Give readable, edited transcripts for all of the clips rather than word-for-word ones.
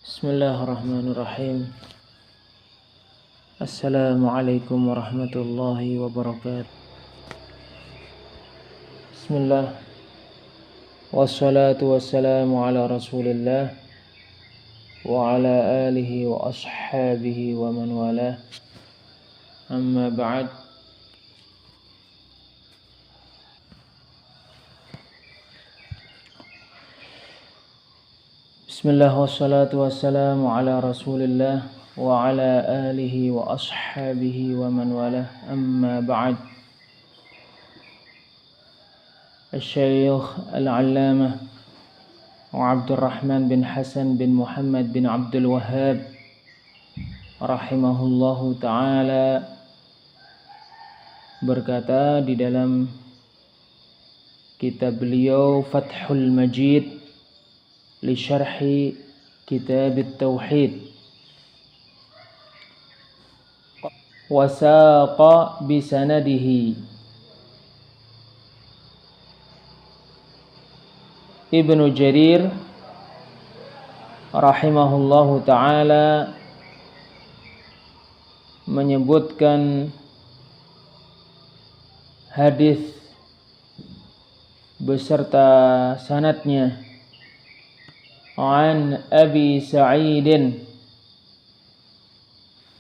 Bismillahirrahmanirrahim. Assalamualaikum warahmatullahi wabarakatuh. Bismillah. Wassalatu wassalamu ala rasulillah wa ala alihi wa ashabihi wa man walah. Amma ba'd. Bismillah wassalatu wassalamu ala rasulillah wa ala alihi wa ashabihi wa man walah. Amma ba'd. Al-Syeikh Al-Allamah Abdurrahman bin Hasan bin Muhammad bin Abdul Wahhab rahimahullahu ta'ala berkata di dalam kitab beliau Fathul Majid li syarhi kitab at-tauhid wa saqa bi sanadihi Ibnu Jarir rahimahullahu ta'ala menyebutkan hadis beserta sanadnya an Abi Sa'idin,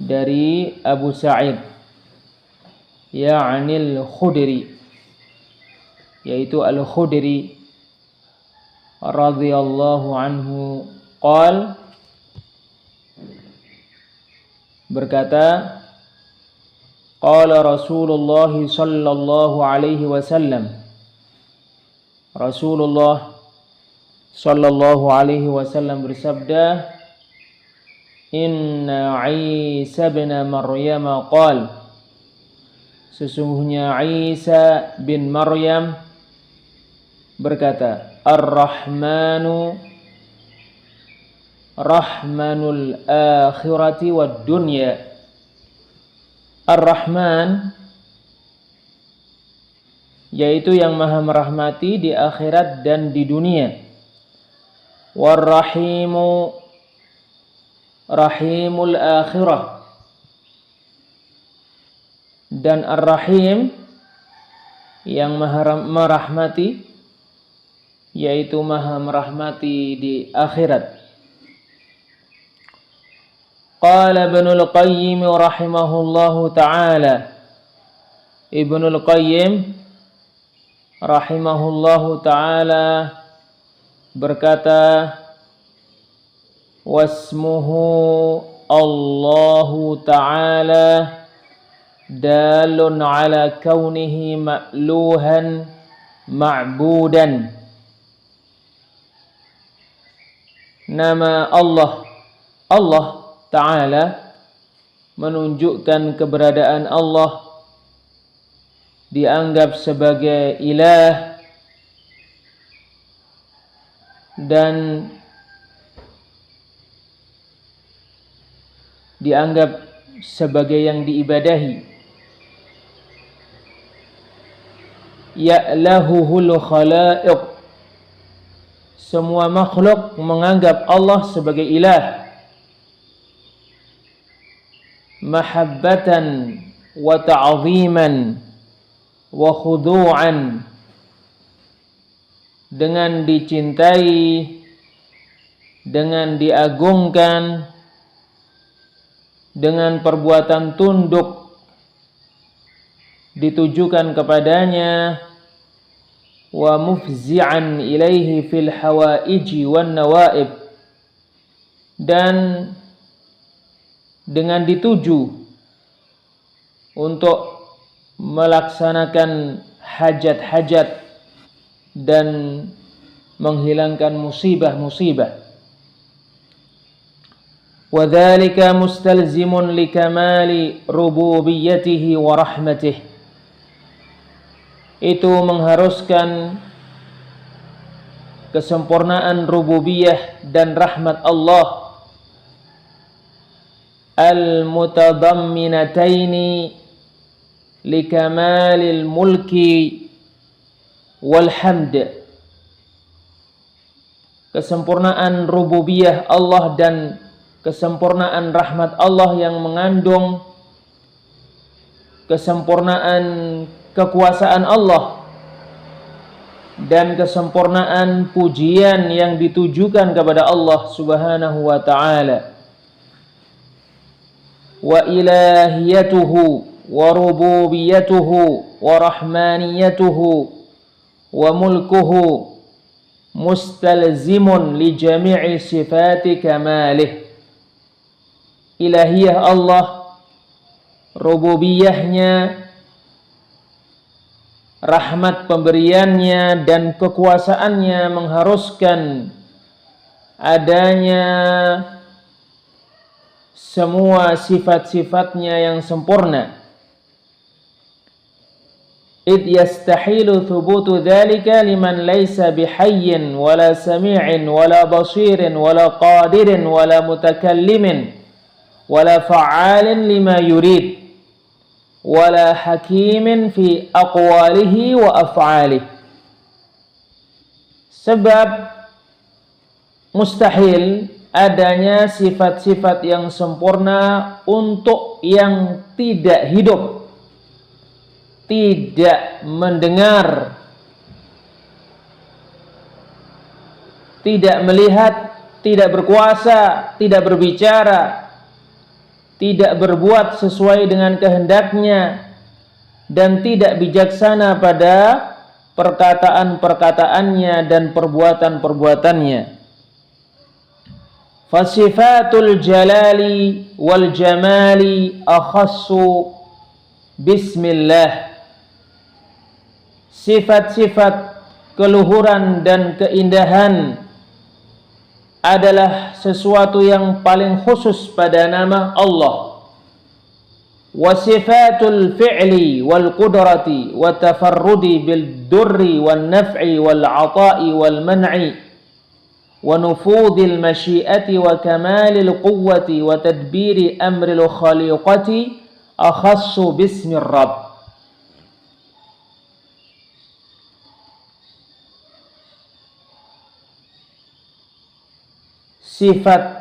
dari Abu Sa'id, ya'nil Khudri, yaitu Al-Khudri radhiyallahu anhu, qal, berkata, qala Rasulullah sallallahu alaihi wasallam, Rasulullah sallallahu alaihi wasallam bersabda, inna Isa bin Maryam qal, sesungguhnya Isa bin Maryam berkata, Ar-Rahmanu Rahmanul akhirati wad dunya. Ar-Rahman yaitu yang maha merahmati di akhirat dan di dunia. War-Rahimu Rahimul akhirah, dan Ar-Rahim yang maha merahmati, yaitu maha merahmati di akhirat. Qala Ibnul Qayyim rahimahullahu ta'ala, Ibnul Qayyim rahimahullahu ta'ala berkata, wasmuhu Allahu ta'ala dalun ala kaunihi ma'luhan ma'budan. Nama Allah Ta'ala menunjukkan keberadaan Allah dianggap sebagai ilah dan dianggap sebagai yang diibadahi. Ya'lahuhul khalaiq, semua makhluk menganggap Allah sebagai ilah. Mahabbatan wa ta'ziman wa khudu'an, dengan dicintai, dengan diagungkan, dengan perbuatan tunduk ditujukan kepadanya, wa mufzi'an ilaihi fil hawaiji wan nawaib, dan dengan dituju untuk melaksanakan hajat-hajat dan menghilangkan musibah-musibah. Wa dzalika mustalzimun likamali rububiyyatihi wa rahmatihi, itu mengharuskan kesempurnaan rububiyah dan rahmat Allah, al-mutadamminataini likamalil mulki wal hamd, kesempurnaan rububiyah Allah dan kesempurnaan rahmat Allah yang mengandung kesempurnaan kekuasaan Allah dan kesempurnaan pujian yang ditujukan kepada Allah Subhanahu wa ta'ala. Wa ilahiyatuhu wa rububiyatuhu wa rahmaniyatuhu wa mulkuhu mustalzimun li jami'i sifati kamalih. Ilahiyah Allah, rububiyahnya, rahmat pemberiannya dan kekuasaannya mengharuskan adanya semua sifat-sifatnya yang sempurna. Id yastahilu thubutu dhalika liman laysa bihayyin wala sami'in wala basirin wala qadirin wala mutakallimin wala fa'alin lima yurid wala hakimin fi aqwalihi wa af'alihi. Sebab mustahil adanya sifat-sifat yang sempurna untuk yang tidak hidup, tidak mendengar, tidak melihat, tidak berkuasa, tidak berbicara, tidak berbuat sesuai dengan kehendaknya, dan tidak bijaksana pada perkataan-perkataannya dan perbuatan-perbuatannya. Fasifatul jalali wal jamali akhassu bismillah. Sifat-sifat keluhuran dan keindahan adalah sesuatu yang paling khusus pada nama Allah. Wa sifatul fi'li wal qudrati wa tafarrudi bil durri wan naf'i wal 'ata'i wal man'i wa nufudil masyiati wa kamalil quwwati wa tadbiri amril khaliqati akhassu bismir rabb. Sifat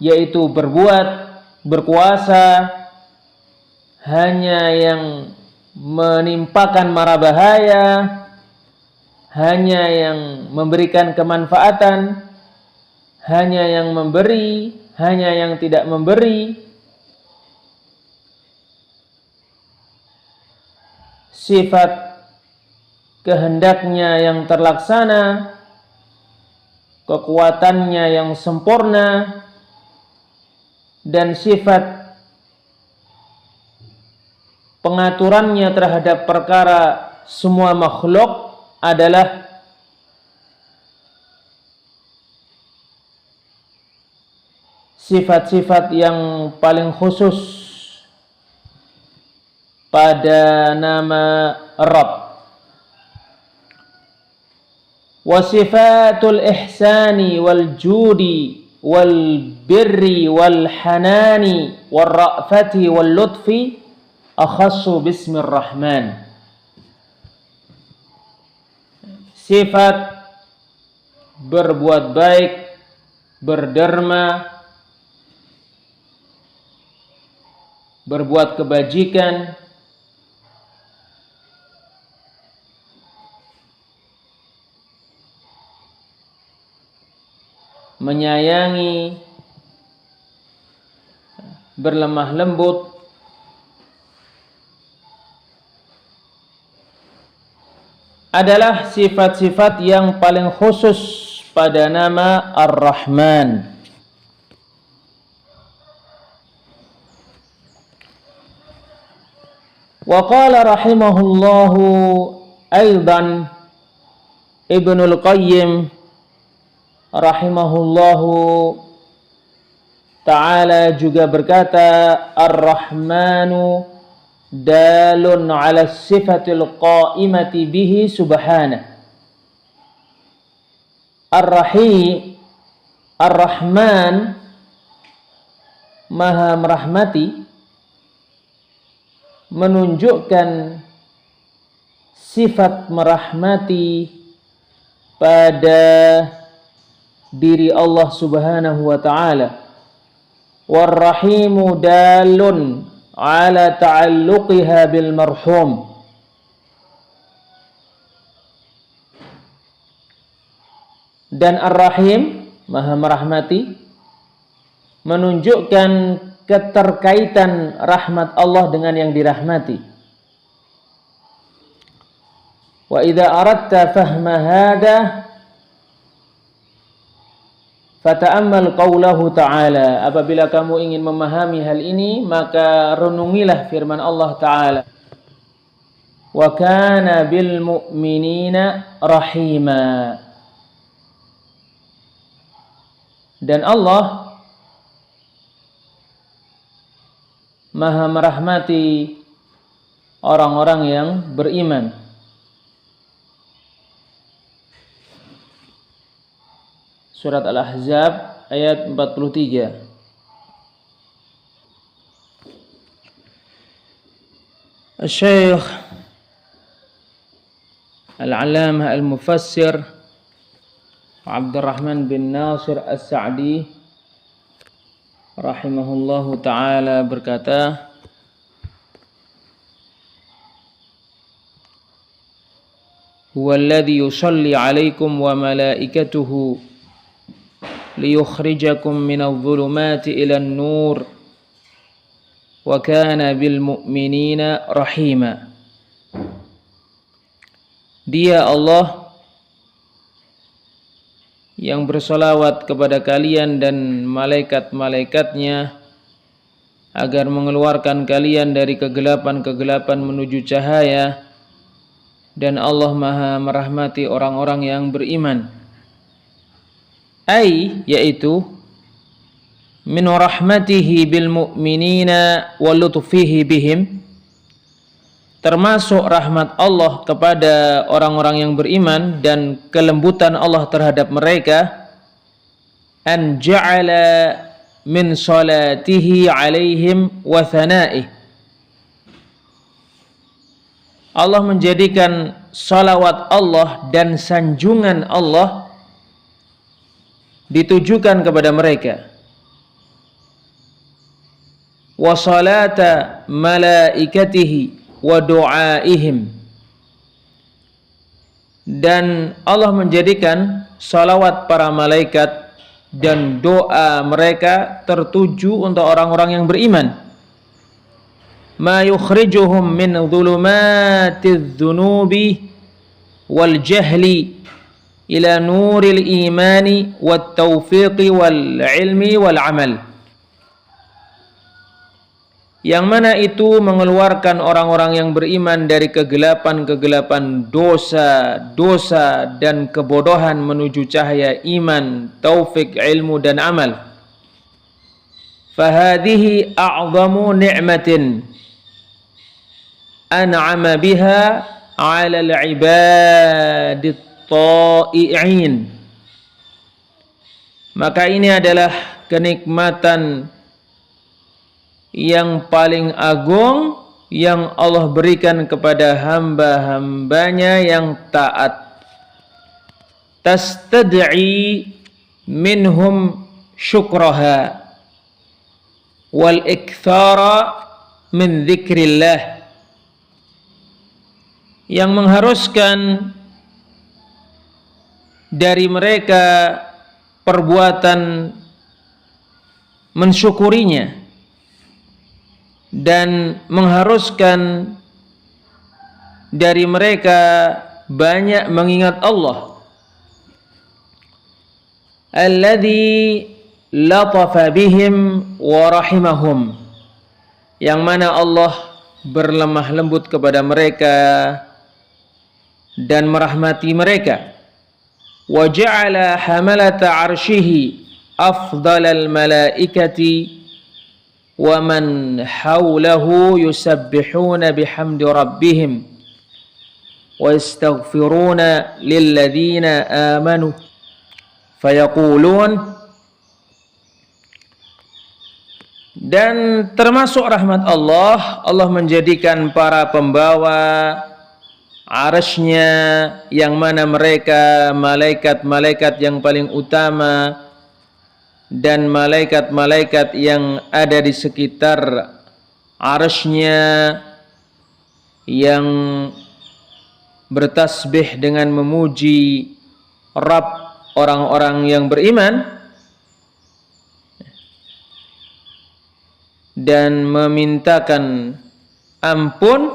yaitu berbuat, berkuasa, hanya yang menimpakan mara bahaya, hanya yang memberikan kemanfaatan, hanya yang memberi, hanya yang tidak memberi. Sifat kehendaknya yang terlaksana, kekuatannya yang sempurna, dan sifat pengaturannya terhadap perkara semua makhluk adalah sifat-sifat yang paling khusus pada nama Rabb. Wasifatul ihsani wal judi wal birri wal hanani wal ra'fati wal lutfi akhassu bismir rahman. Sifat berbuat baik, berderma, berbuat kebajikan, menyayangi, berlemah lembut, adalah sifat-sifat yang paling khusus pada nama Ar-Rahman. Wa qala rahimahullahu aidan Ibnul Qayyim rahimahullahu ta'ala juga berkata, Ar-Rahmanu dalun ala sifatil qa'imati bihi subhanahu. Ar-Rahman maha merahmati, menunjukkan sifat merahmati pada diri Allah Subhanahu wa ta'ala. War-rahimu dalun ala ta'alluqiha bil marhum. Dan Ar-Rahim, Maha merahmati, menunjukkan keterkaitan rahmat Allah dengan yang dirahmati. Wa idza aradta fahma hadha fata'ammal qawlahu ta'ala. Apabila kamu ingin memahami hal ini, maka renungilah firman Allah Ta'ala. Wa kana bil mu'minina rahima. Dan Allah Maha merahmati orang-orang yang beriman. Surat Al-Ahzab ayat 43. Syekh Al-Allamah Al-Mufassir Abdurrahman bin Nasir As-Sa'di rahimahullahu ta'ala berkata, huwa alladhi yusalli alaikum wa malaikatuhu liyukhrijakum minadh dhulumati ilan nur wa kana bil mu'minina rahima. Dia Allah yang bersolawat kepada kalian dan malaikat-malaikatnya agar mengeluarkan kalian dari kegelapan-kegelapan menuju cahaya, dan Allah Maha merahmati orang-orang yang beriman. Yaitu min rahmatihi bil mu'minina wa lutfihi bihim, termasuk rahmat Allah kepada orang-orang yang beriman dan kelembutan Allah terhadap mereka, an ja'ala min salatihi alaihim wa thana'ih. Allah menjadikan salawat Allah dan sanjungan Allah ditujukan kepada mereka. Wa salata malaikatihi wa du'aihim, dan Allah menjadikan salawat para malaikat dan doa mereka tertuju untuk orang-orang yang beriman. Ma yukhrijuhum min dhulumatiz dzunubi wal jahli ila nuril imani wat taufiqi wal ilmi wal amal. Yang mana itu mengeluarkan orang-orang yang beriman dari kegelapan-kegelapan dosa dan kebodohan menuju cahaya iman, taufik, ilmu dan amal. Fahadihi a'zamu ni'matin an'ama biha 'ala al-'ibadit ta'i'in. Maka ini adalah kenikmatan yang paling agung yang Allah berikan kepada hamba-hambanya yang taat. Tastad'i minhum syukraha wal ikthara min dzikrillah, yang mengharuskan dari mereka perbuatan mensyukurinya dan mengharuskan dari mereka banyak mengingat Allah. Alladzi latafa bihim wa rahimahum, yang mana Allah berlemah lembut kepada mereka dan merahmati mereka. Wa ja'ala hamalata 'arsyihi afdalal malaikati wa man hawlahu yusabbihuna bihamdi rabbihim wa yastaghfiruna lilladzina amanu fayaqulun. Dan termasuk rahmat Allah, Allah menjadikan para pembawa arasy-Nya, yang mana mereka malaikat-malaikat yang paling utama dan malaikat-malaikat yang ada di sekitar arasy-Nya yang bertasbih dengan memuji Rabb orang-orang yang beriman dan memintakan ampun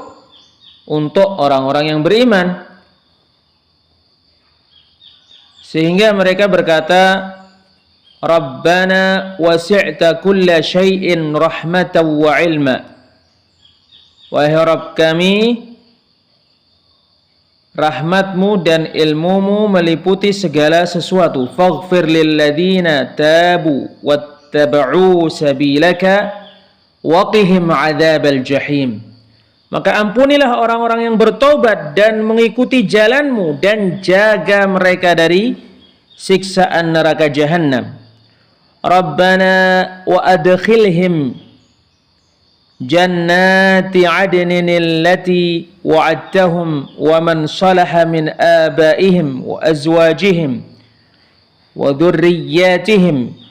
untuk orang-orang yang beriman, sehingga mereka berkata, Rabbana wasi'ta kulla syai'in rahmatan wa ilma. Wahai Rabb kami, rahmatmu dan ilmumu meliputi segala sesuatu. Faghfir lilladzina tabu wattaba'u sabilaka waqihim adzabal jahim. Maka ampunilah orang-orang yang bertobat dan mengikuti jalanmu, dan jaga mereka dari siksaan neraka Jahannam. Rabbana wa adkhilhim jannati adnin allati wa'adtahum wa man salaha min abaihim wa azwajihim wa dhurriyyatihim.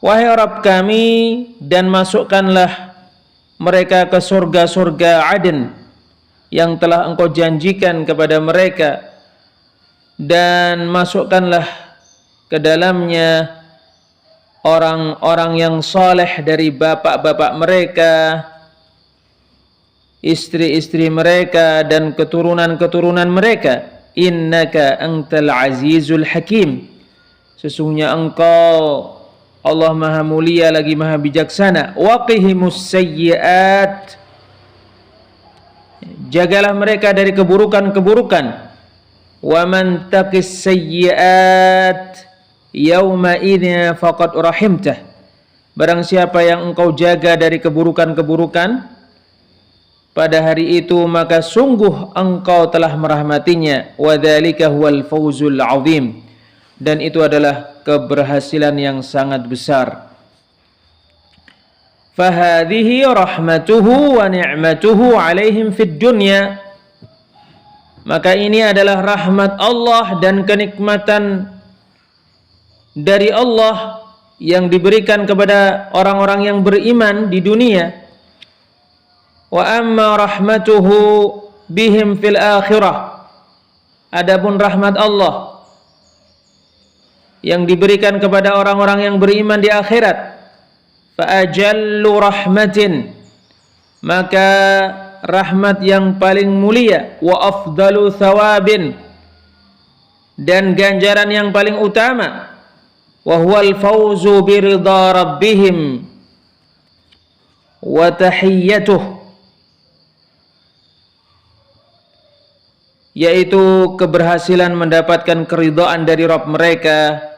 Wahai Rabb kami, dan masukkanlah mereka ke surga-surga Aden yang telah Engkau janjikan kepada mereka, dan masukkanlah ke dalamnya orang-orang yang saleh dari bapak-bapak mereka, istri-istri mereka, dan keturunan-keturunan mereka. Innaka antal azizul hakim. Sesungguhnya Engkau Allah Maha Mulia lagi Maha Bijaksana. Waqihimus sayyi'at. Jagalah mereka dari keburukan-keburukan. Wa man taqis sayyi'at yauma idzin faqad rahimtah. Barang siapa yang Engkau jaga dari keburukan-keburukan pada hari itu, maka sungguh Engkau telah merahmatinya. Wa dzalika huwal fawzul 'adzim. Dan itu adalah keberhasilan yang sangat besar. Fahadhihi rahmatuhu wa ni'matuhu alaihim fid dunya. Maka ini adalah rahmat Allah dan kenikmatan dari Allah yang diberikan kepada orang-orang yang beriman di dunia. Wa amma rahmatuhu bihim fil akhirah. Adapun rahmat Allah yang diberikan kepada orang-orang yang beriman di akhirat, fa ajallu rahmatin, maka rahmat yang paling mulia, wa afdalu thawabin, dan ganjaran yang paling utama, wa huwal fawzu biridha rabbihim wa tahiyyatuh, yaitu keberhasilan mendapatkan keridhaan dari Rabb mereka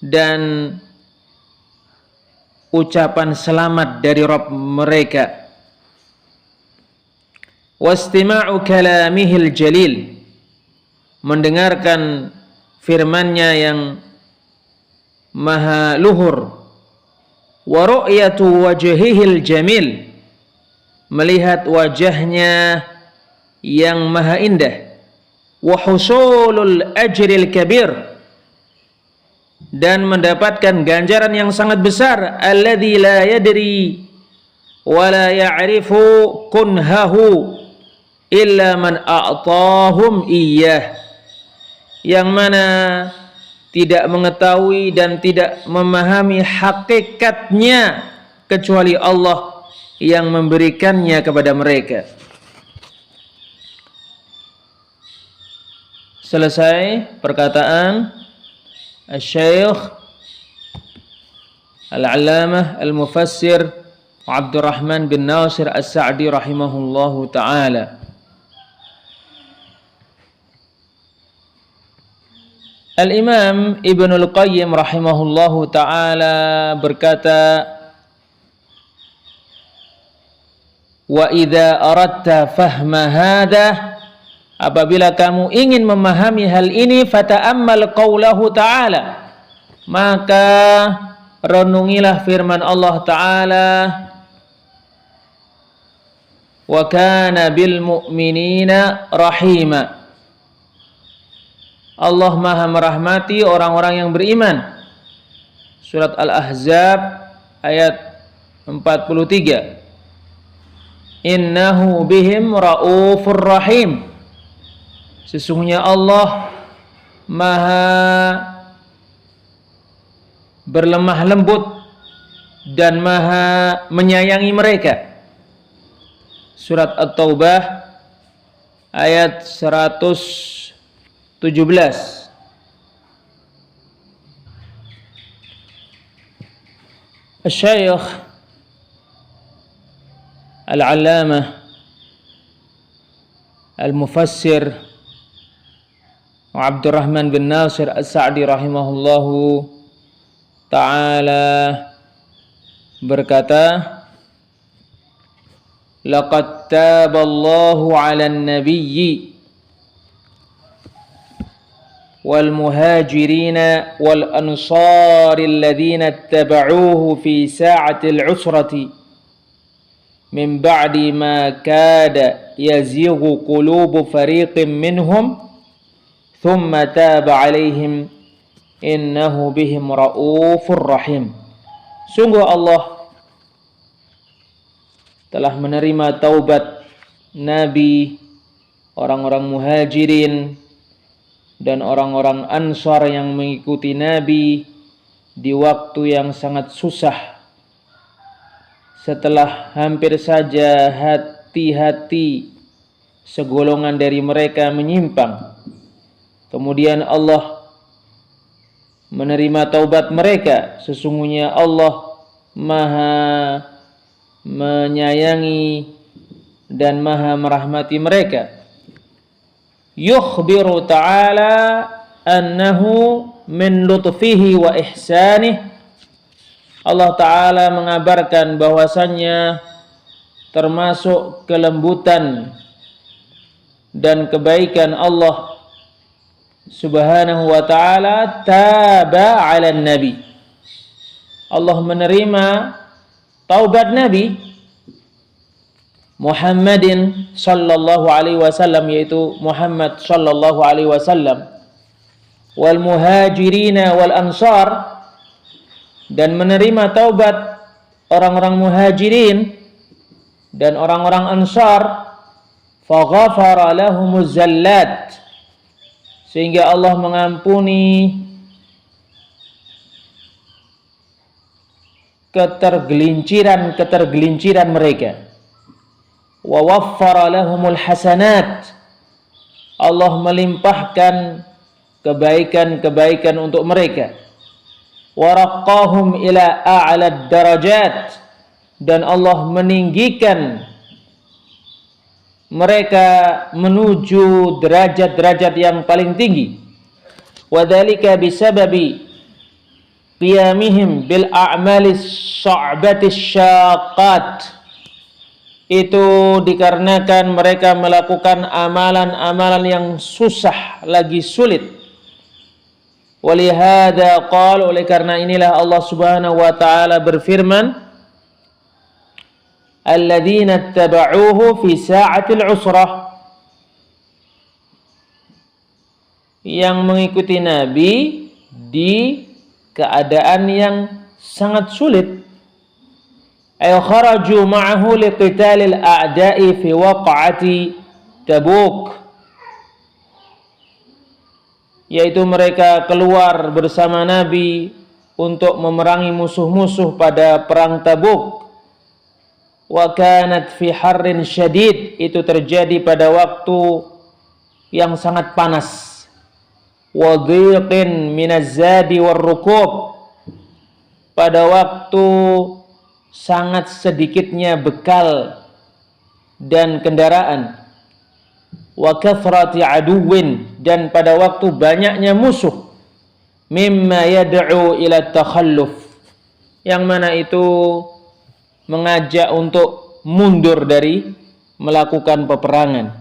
dan ucapan selamat dari Rabb mereka. Wastima'u kalamihil jalil, mendengarkan firman-Nya yang maha luhur. Wa ru'yatu wajhihil jamil, melihat wajahnya yang maha indah. Wa husulul ajril kabir, dan mendapatkan ganjaran yang sangat besar. Alladzi la yadri wa la ya'rifu kunhahu illa man a'tahum iyyah, yang mana tidak mengetahui dan tidak memahami hakikatnya kecuali Allah yang memberikannya kepada mereka. Selesai perkataan Al-Syeikh Al-Allamah Al-Mufassir Abdurrahman bin Nasir As-Sa'di rahimahullahu ta'ala. Al-Imam Ibnul Qayyim rahimahullahu ta'ala berkata, wa idza aradta fahma hadha, apabila kamu ingin memahami hal ini, fata'ammal qaulahu ta'ala, maka renungilah firman Allah Ta'ala, wa kana bil mu'minina rahima. Allah Maha merahmati orang-orang yang beriman. Surat Al-Ahzab ayat 43. Innahu bihim raufur rahim. Sesungguhnya Allah Maha berlemah lembut dan Maha menyayangi mereka. Surat At-Taubah ayat 117. Asy-Syaikh Al-Allamah Al-Mufassir Abdurrahman bin Nasir As-Sa'di rahimahullahu ta'ala berkata, laqad taballahu 'alan nabiyyi wal muhajirina wal ansari alladhina ittaba'uhu fi sa'atil 'usrati min ba'di ma kada yazighu qulubu fariqin minhum thumma taba 'alaihim innahu bihim raufur rahim. Sungguh Allah telah menerima taubat Nabi, orang-orang muhajirin dan orang-orang ansar yang mengikuti Nabi di waktu yang sangat susah, setelah hampir saja hati-hati segolongan dari mereka menyimpang. Kemudian Allah menerima taubat mereka. Sesungguhnya Allah Maha menyayangi dan Maha merahmati mereka. Yukhbiru ta'ala annahu min lutfihi wa ihsanih. Allah Ta'ala mengabarkan bahwasannya termasuk kelembutan dan kebaikan Allah Subhanahu wa ta'ala taba 'alan nabi. Allah menerima taubat Nabi Muhammadin sallallahu alaihi wasallam, yaitu Muhammad sallallahu alaihi wasallam, wal muhajirina wal ansar, dan menerima taubat orang-orang muhajirin dan orang-orang ansar, faghafara lahumuz zallat, sehingga Allah mengampuni ketergelinciran mereka. Wa waffara lahumul hasanat, Allah melimpahkan kebaikan-kebaikan untuk mereka. Wa raqqahum ila a'lad darajat, dan Allah meninggikan mereka menuju derajat-derajat yang paling tinggi. Wa dzalika bisababi qiyamihim bil a'malis sya'batis syaqqat, itu dikarenakan mereka melakukan amalan-amalan yang susah lagi sulit. Walihada qala, oleh karena inilah Allah Subhanahu wa taala berfirman, alladzina ittaba'uhu fi sa'atil 'usrah, yang mengikuti Nabi di keadaan yang sangat sulit. Ay kharaju ma'ahu liqitalil a'da'i fi waq'ati Tabuk, yaitu mereka keluar bersama Nabi untuk memerangi musuh-musuh pada perang Tabuk. Wa kanat fi harrin syadid, itu terjadi pada waktu yang sangat panas. Wa dhiqin minaz zadi war rukub, pada waktu sangat sedikitnya bekal dan kendaraan. Wa kathrati aduwin, dan pada waktu banyaknya musuh. Mimma yad'u ila takhalluf, yang mana itu mengajak untuk mundur dari melakukan peperangan.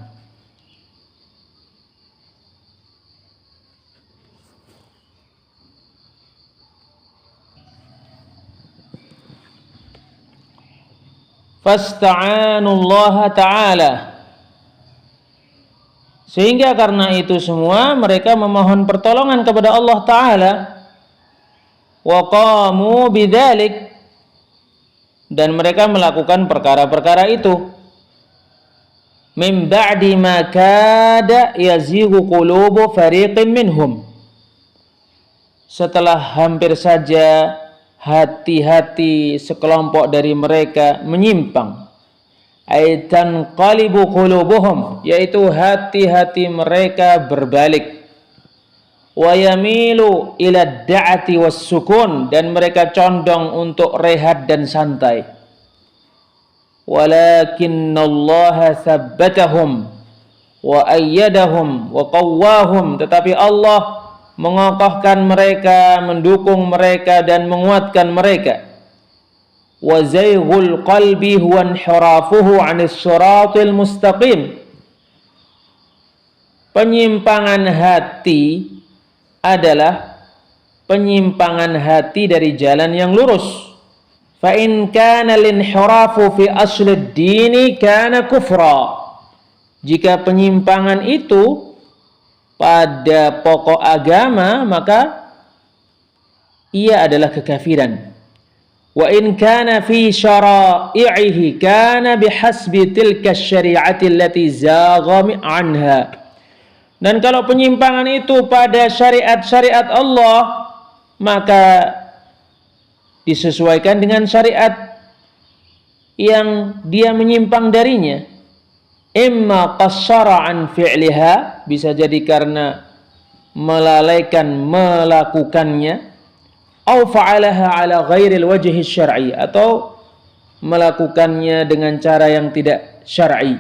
fasta'anullaha ta'ala. Sehingga karena itu semua mereka memohon pertolongan kepada Allah Ta'ala. Wa qamu bidzalik, dan mereka melakukan perkara-perkara itu. Min ba'di ma kada yazighu qulubu fariqin minhum, setelah hampir saja hati-hati sekelompok dari mereka menyimpang. Aitan qalibu qulubuhum, yaitu hati-hati mereka berbalik. Wa yamilu ila da'ati was sukun, dan mereka condong untuk rehat dan santai. Walakinnallaha thabbatahum wa ayyadahum wa qawwahum, tetapi Allah mengokohkan mereka, mendukung mereka dan menguatkan mereka. Wa zayghul qalbi huwa inhirafuhu 'anis shiratil mustaqim. Penyimpangan hati adalah penyimpangan hati dari jalan yang lurus. Fa in kana al-inhirafu fi asli ad-din kana kufra. Jika penyimpangan itu pada pokok agama, maka ia adalah kekafiran. Wa in kana fi syara'ihi kana bihasbi tilka syari'ati allati zagha anha. Dan kalau penyimpangan itu pada syariat-syariat Allah, maka disesuaikan dengan syariat yang dia menyimpang darinya. Imma qassara an fi'liha, bisa jadi karena melalaikan melakukannya, au fa'alaha ala ghairil wajhi syar'i, atau melakukannya dengan cara yang tidak syar'i.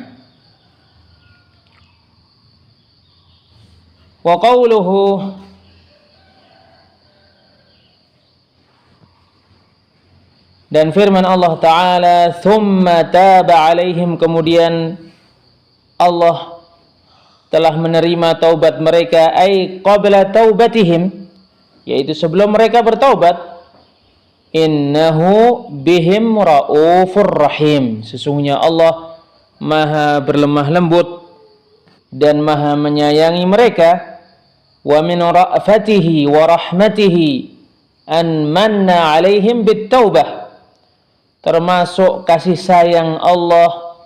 Wa qawluhu, dan firman Allah Ta'ala, thumma taba alaihim, kemudian Allah telah menerima taubat mereka, ay qabla taubatihim, yaitu sebelum mereka bertaubat. Innahu bihim raufur rahim, sesungguhnya Allah maha berlemah lembut dan maha menyayangi mereka. Wa min ra'fatihi wa rahmatihi an manna alaihim bit-taubah, termasuk kasih sayang Allah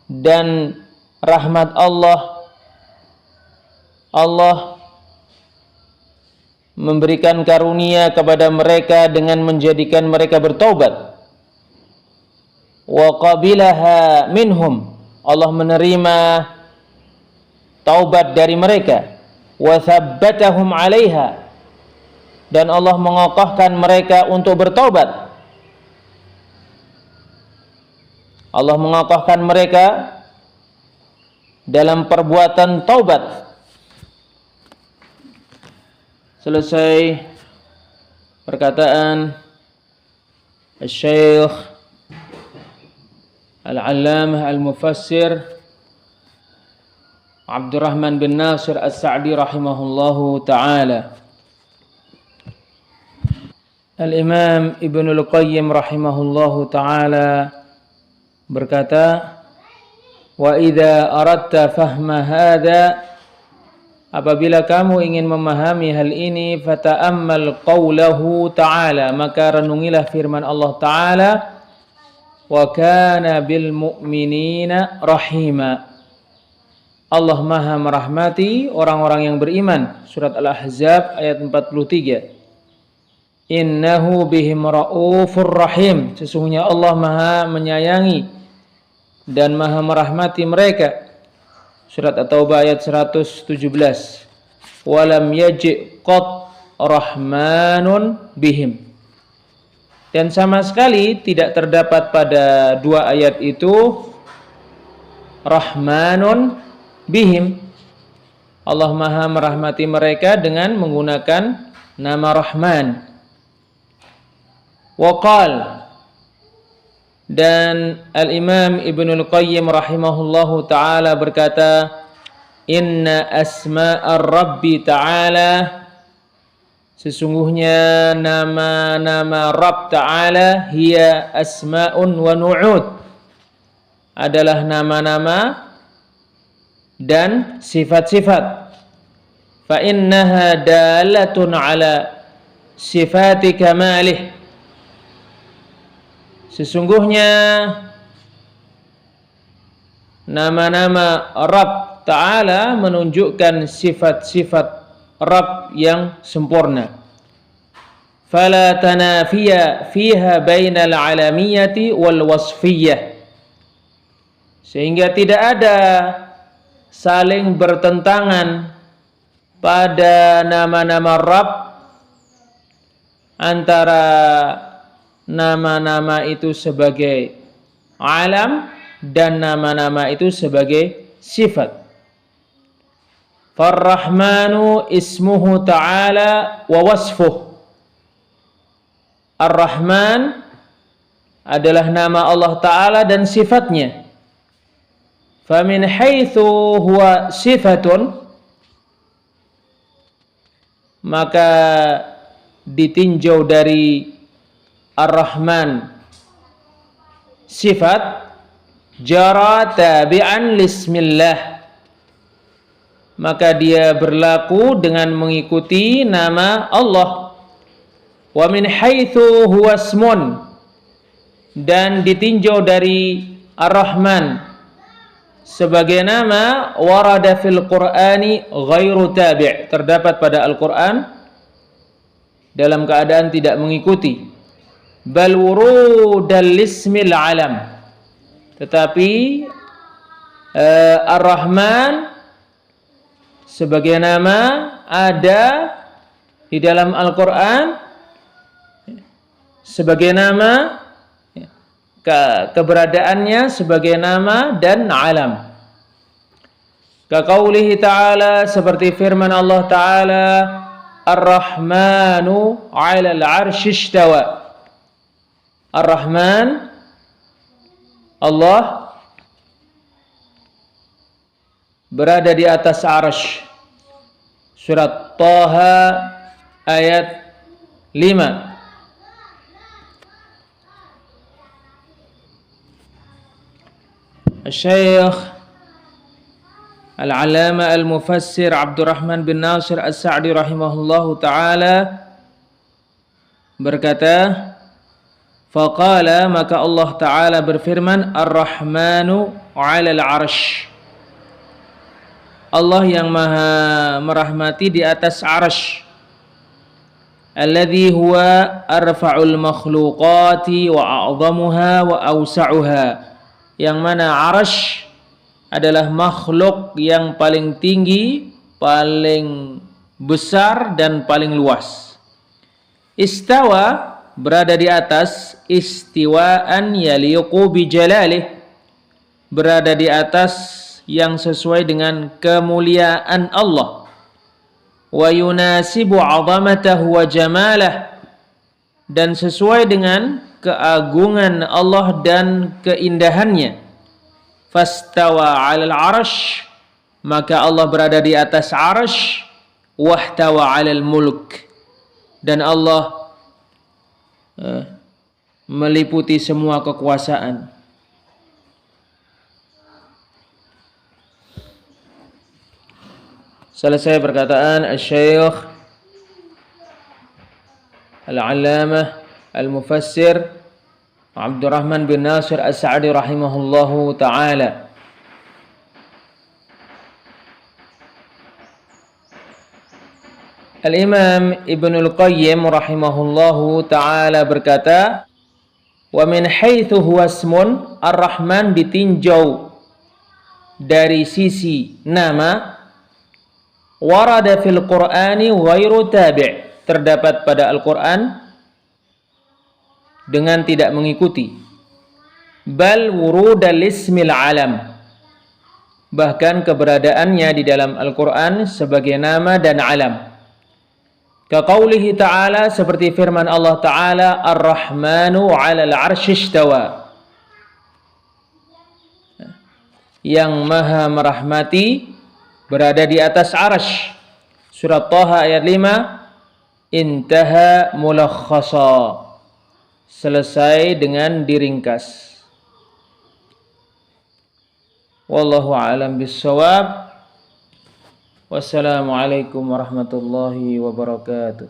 dan rahmat Allah, Allah memberikan karunia kepada mereka dengan menjadikan mereka bertaubat. Wa qabilaha minhum, Allah menerima taubat dari mereka. Wa thabbatahum 'alaiha, dan Allah mengokohkan mereka untuk bertaubat. Allah mengokohkan mereka dalam perbuatan taubat. Selesai perkataan Syekh Al-Allamah Al-Mufassir Abdurrahman bin Nasir As-Sa'di rahimahullahu ta'ala. Al-Imam Ibnul Qayyim rahimahullahu ta'ala berkata, wa idza aradta fahma hadza, apabila kamu ingin memahami hal ini, fata'ammal qawlahu ta'ala, maka renungilah firman Allah Ta'ala, wa kana bil mu'minina rahima, Allah maha merahmati orang-orang yang beriman. Surat Al-Ahzab ayat 43. Innahu bihim raufur rahim, sesungguhnya Allah maha menyayangi dan maha merahmati mereka. Surat At-Taubah ayat 117. Walam yaji' qat rahmanun bihim, dan sama sekali tidak terdapat pada dua ayat itu rahmanun bihim, Allah maha merahmati mereka dengan menggunakan nama Rahman. Waqal, dan Al-Imam Ibnul Qayyim rahimahullahu ta'ala berkata, inna asma'ar Rabbi ta'ala, sesungguhnya nama-nama Rabb ta'ala, hiya asma'un wa nu'ud, adalah nama-nama dan sifat-sifat. Fa innaha dalatun ala sifati kamalih. Sesungguhnya nama-nama Rabb Ta'ala menunjukkan sifat-sifat Rabb yang sempurna. Fala tanafiya fiha bainal alamiyati wal wasfiyah. Sehingga tidak ada saling bertentangan pada nama-nama Rabb antara nama-nama itu sebagai alam dan nama-nama itu sebagai sifat. Ar-Rahmanu ismuhu ta'ala wa wasfuh. Ar-Rahman adalah nama Allah Ta'ala dan sifatnya. Famin haitsu huwa sifatun, maka ditinjau dari Ar-Rahman sifat, jara tabi'an lismillah, maka dia berlaku dengan mengikuti nama Allah. Wa min haitsu huwa ismun, dan ditinjau dari Ar-Rahman sebagai nama, warada fil Qur'ani ghairu tabi', terdapat pada Al-Qur'an dalam keadaan tidak mengikuti. Bal wurudal ismil alam, tetapi Ar-Rahman sebagai nama ada di dalam Al-Qur'an sebagai nama, keberadaannya sebagai nama dan alam. Kaqaulihi ta'ala, seperti firman Allah Ta'ala, Ar-Rahmanu 'alal 'arsy istawa. Ar-Rahman, Allah berada di atas arsy. Surat Thaha ayat 5. Syekh Al-Allamah Al-Mufassir Abdurrahman bin Nasir As-Sa'di rahimahullahu ta'ala berkata, faqala, maka Allah Ta'ala berfirman, Ar-Rahmanu 'alal 'arsy. Allah yang maha merahmati di atas arsy. Alladzi huwa arfa'ul makhluqati wa a'zamuha wa awsa'uha. Yang mana arsy adalah makhluk yang paling tinggi, paling besar dan paling luas. Istawa, berada di atas, istiwaan yaliqu bi jalalih, berada di atas yang sesuai dengan kemuliaan Allah. Wa yunasibu 'azamatahu wa jamalah, dan sesuai dengan keagungan Allah dan keindahannya. Fastawa 'alal 'arsy, maka Allah berada di atas arsy. Wahtawa 'alal mulk, dan Allah meliputi semua kekuasaan. Selesai perkataan Asy-Syaikh Al-Allamah Al-Mufassir Abdurrahman bin Nasir As-Sa'di rahimahullahu ta'ala. Al-Imam Ibnul Qayyim rahimahullahu ta'ala berkata, wa min haitsu huwa ismun, Ar-Rahman ditinjau dari sisi nama, warada fil Qur'ani ghairu tabi', terdapat pada Al-Qur'an dengan tidak mengikuti. Bal wurudal ismil alam, bahkan keberadaannya di dalam Al-Qur'an sebagai nama dan alam. Kaqaulihi ta'ala, seperti firman Allah Ta'ala, Ar-Rahmanu 'alal 'arsy istawa, yang maha merahmati berada di atas arsy. Surat Thaha ayat 5. Intaha mulakhasa, selesai dengan diringkas. Wallahu a'lam bissawab. Wassalamualaikum warahmatullahi wabarakatuh.